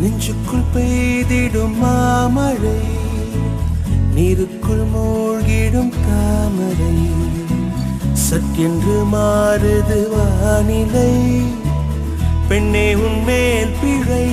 நெஞ்சுக்குள் பெய்திடும் மாமழை, நீருக்குள் மூழ்கிடும் தாமரை, சற்றென்று மாறுது வானிலை, பெண்ணே உன்மேல் பிழை.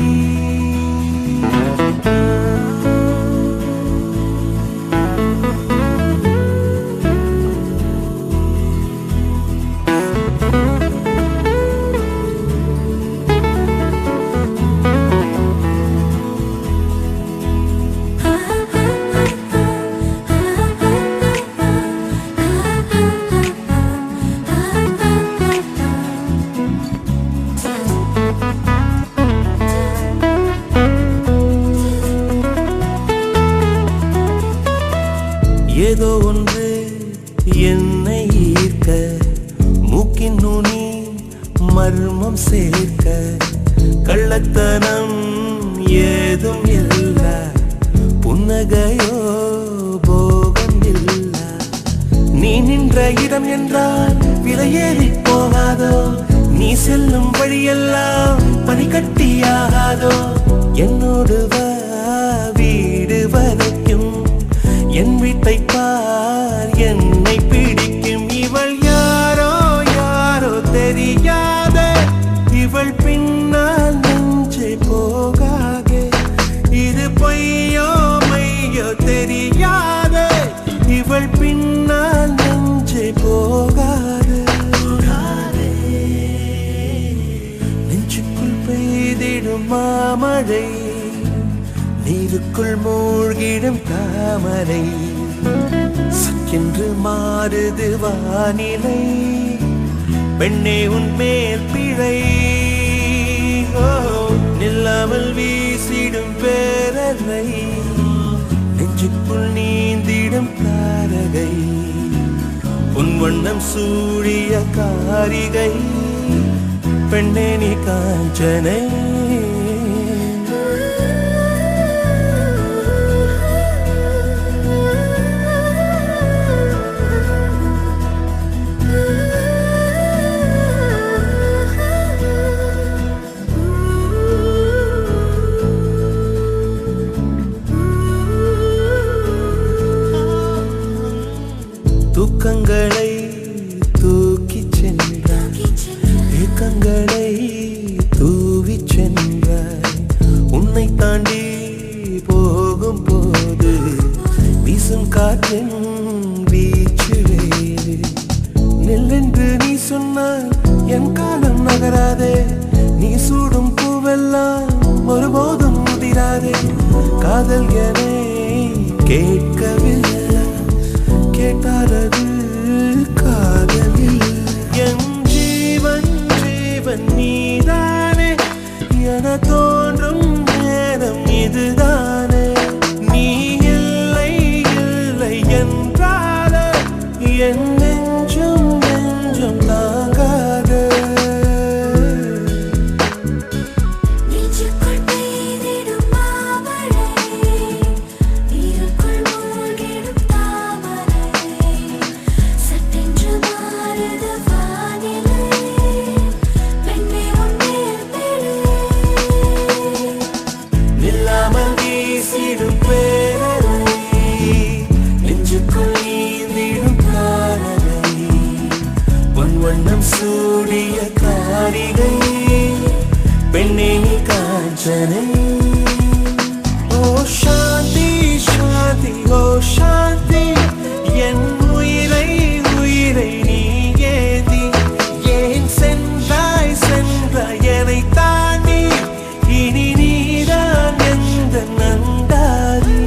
ஏதோ ஒன்று என்னை ஈர்க்க, மூக்கின் நுனி மர்மம் சேர்க்க, கள்ளத்தனம் ஏதும் இல்ல, புன்னகையோ போகம் இல்ல. நீ நின்ற இடம் என்றால் விலையேறி போகாதோ, நீ செல்லும் வழியெல்லாம் பனிக்கட்டியாகாதோ. என்னோடு வா வீடு வரைக்கும், என் வீட்டை பார் என்னை பிடிக்கும். இவள் யாரோ யாரோ தெரியாத, இவள் பின்னால் நெஞ்சே போகாதே. இது பொய்யோ மையோ தெரியாத, இவள் பின்னால் நெஞ்சே போகாதே. நெஞ்சுக்குள் பெய்திடும் மாமழை, நீருக்குள் மூழ்கிடும் தாமரை, சற்றென்று மாறுது வானிலை, பெண்ணே உன்மேல் பிழை. நில்லாமல் வீசிடும் பேரலை, நெஞ்சுக்குள் நீந்திடும் தாரகை, உன் வண்ணம் சூடிய காரிகை, பெண்ணே நீ காஞ்சனை. தூக்கங்களை தூக்கி சென்றாய், ஏக்கங்களை தூவி சென்றாய். உன்னை தாண்டி போகும் போது வீசும் காற்றின் வீச்சு வேறு. நெல்லென்று நீ சொன்னால் என் காலம் நகராதே, நீ சூடும் பூவெல்லாம் ஒருபோதும் முதிராதே. காதல் என கேட்கவில்லை, கேட்டாரது காதலில். என் ஜீவன் ஜீவன் நீதானே, என தோன்றும் நேரம் இதுதானே. நீ இல்லை இல்லை என்றால என் நெஞ்சம் நெஞ்சம் தாங்காது. வண்ணம் சூடிய காரிகை, பெண்ணே காஞ்சனை. ஓ சாந்தி சாந்தி ஓ சாந்தி, என் உயிரை உயிரை நீ ஏந்தி ஏன் சென்றாய் சென்றாய் என்னை தாண்டி. இனி நீதான் எந்த நந்தாதி.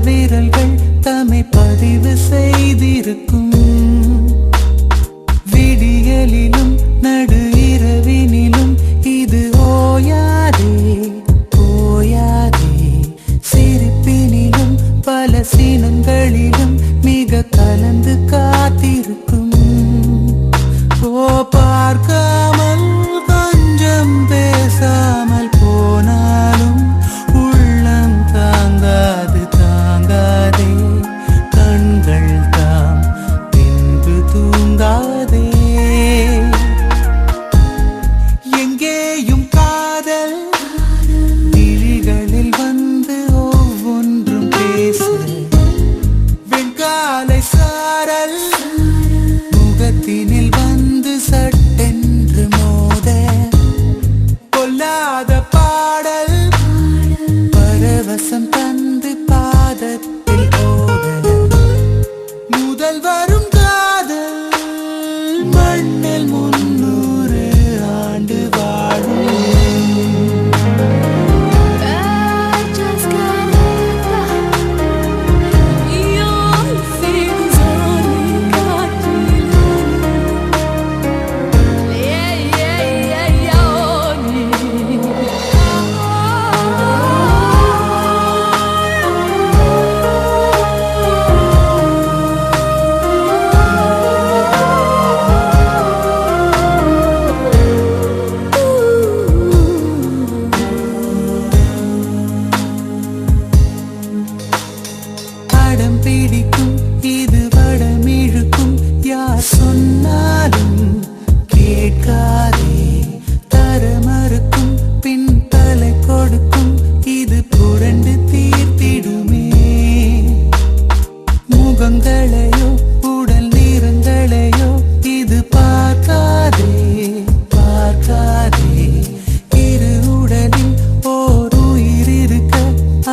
விரல்கள் தம்மை பதிவு செய்திருக்கும். விடியலிலும் நடு இரவினிலும் இது ஓயாதே ஓயாதே. சிரிப்பினிலும் பல சினங்களிலும் மிக கலந்து காத்திருக்கும். ஓ பார்க்காமல் கொஞ்சம் பேசாமல் போனாலும் உள்ளம் தாங்காது தாங்காதே. கண்கள் தாம் பின்பு தூங்காதே. எங்கேயும் காதல் விழிகளில் வந்து ஒவ்வொன்றும் பேச. வெண்காலை சாரல் முகத்தினில் வந்து சட்டென்று மோத. கொல்லாத பாடல் பரவசம் தந்து பாதத்தில் ஓட. முதல் வரும் காதல் மண்ணில் 300 ஆண்டு வாழும். அடம் பிடிக்கும் இது வடமிழுக்கும். யார் சொன்னாலும் கேட்காதே. தர மறுக்கும் பின் தலை கொடுக்கும். இது புரண்டு தீர்த்திடுமே. முகங்களையோ உடல் நிறங்களையோ இது பார்க்காதே பார்க்காதே. இரு உடலில் ஓர் உயிர் இருக்க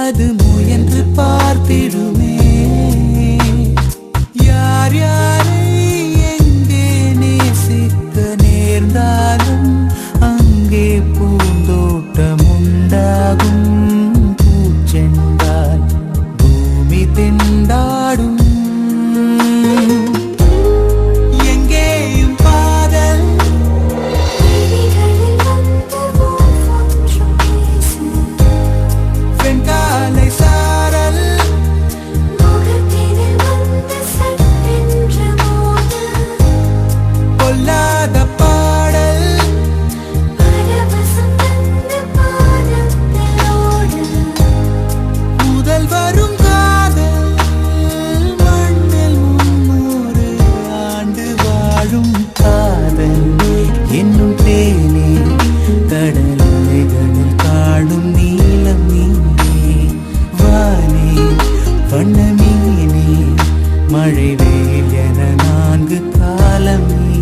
அது முயன்று பார்த்திடுமே. யார் யாரை எங்கே நேசிக்க நேர்ந்தாலும் அங்கே பூந்தோட்டம் உண்டாகும். பூச்செண்டால் பூமி திண்டாடும். எங்கேயும் காதல் வெண்காலை சாரல் கொல்லாத பாடல் முதல் வரும் காதல் மண்ணில் 300 ஆண்டு வாழும். காதல் என்னும் தேனே கடலைகளில் காணும் நீலம் நீனே. வானே வண்ண மீனே மழை வெயில் என 4 காலம் நீயே.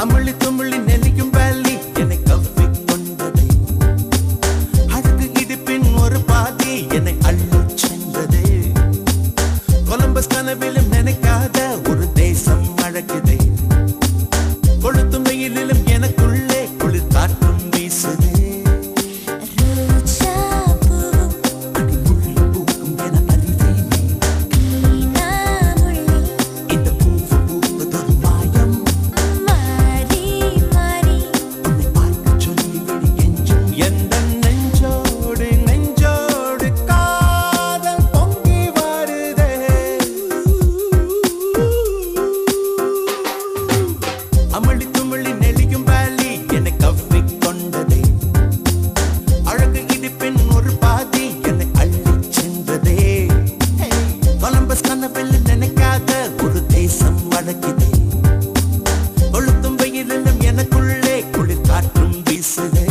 அமுள்ளி துமுள்ளி நெல்லிக்கும் வேலி என்னை கவ்விக் கொண்டதே. அழகு இடுப்பின் ஒரு பாதி என்னை அள்ளிச் சென்றதே. கொலம்பஸ் கனவிலும் நினைக்காத ஒரு தேசம் அழைக்குதே. கொளுத்தும் வெயிலிலும் எனக்குள்ளே குளிர் காற்றும் வீசுதே. அமுள்ளி துமுள்ளி நெளியும் வேலி என்னை கவ்விக் கொண்டதே. அழகு இடுப்பின் ஒரு பாதி என்னை அள்ளிச் சென்றதே. கொலம்பஸ் கனவில் நினைக்காத ஒரு தேசம் அழைக்குதே. கொளுத்தும் வெயிலிலும் எனக்குள்ளே குளிர் காற்றும் வீசுதே.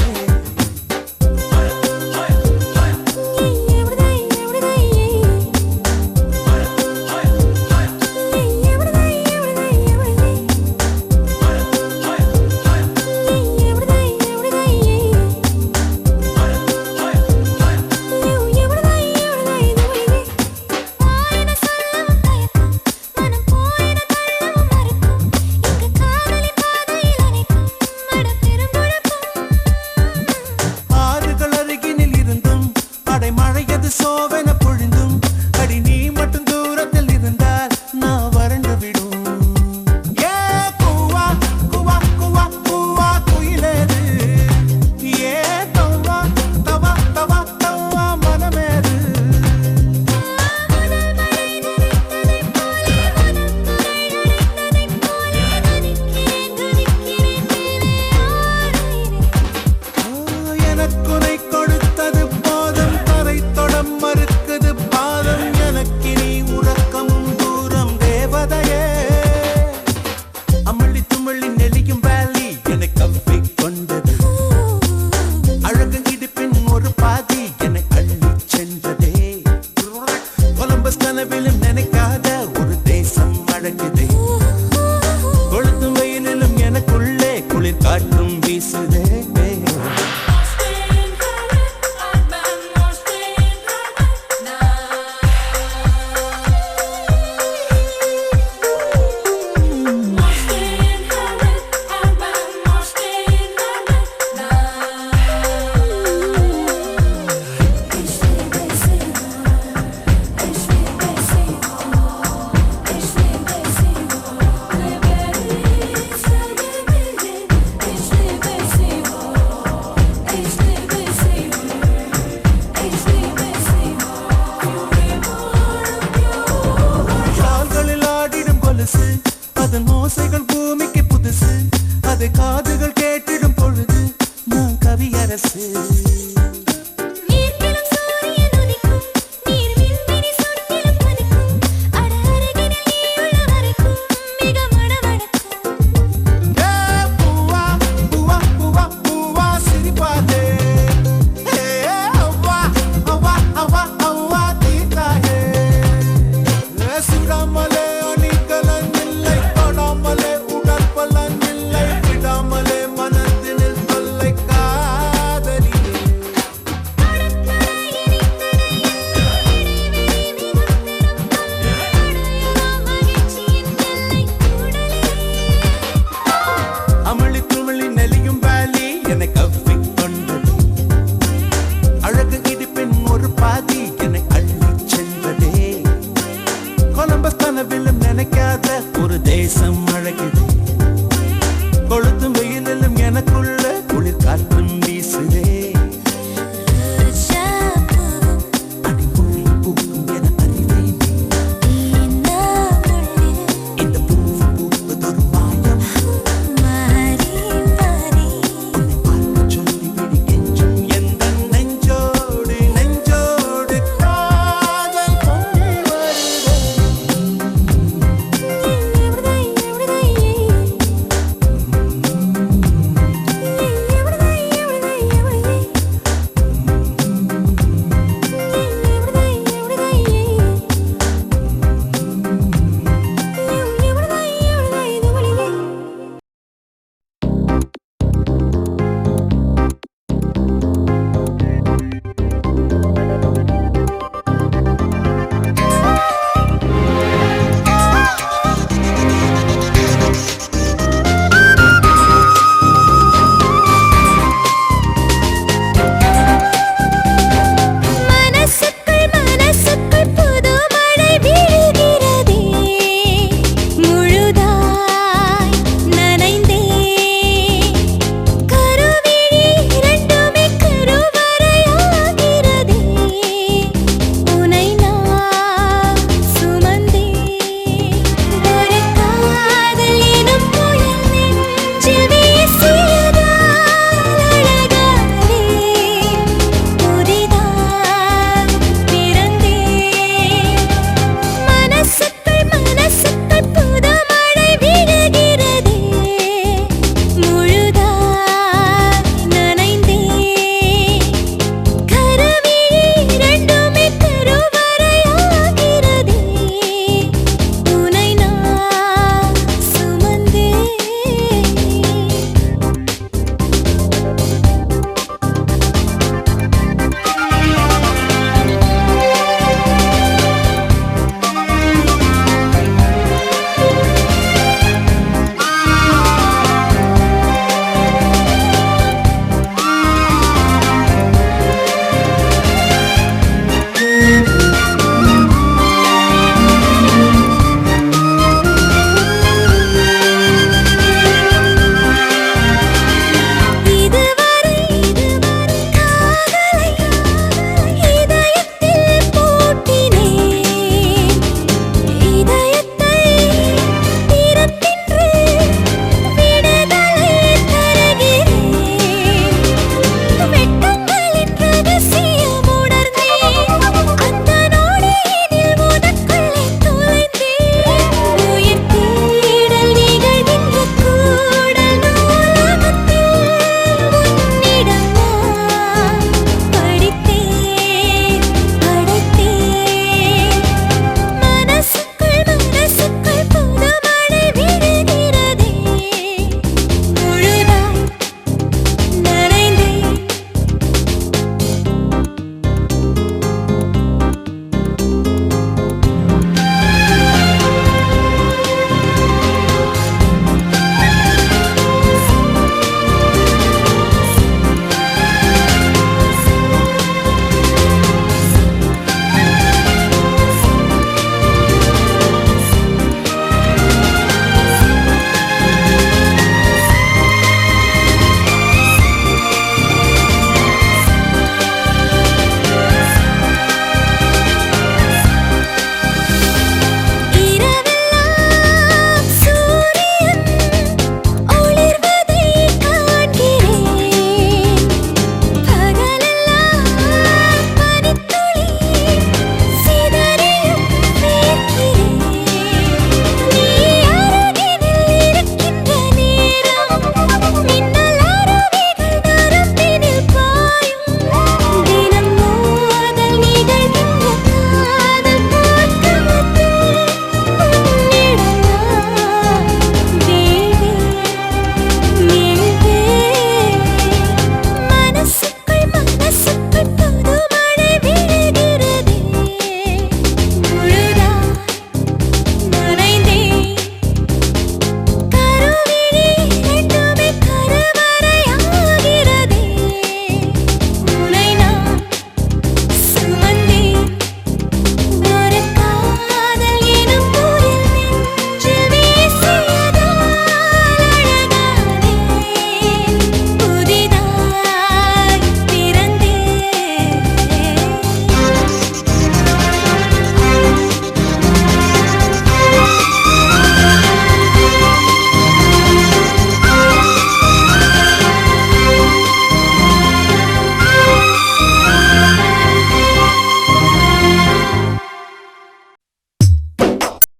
மழையது சோவென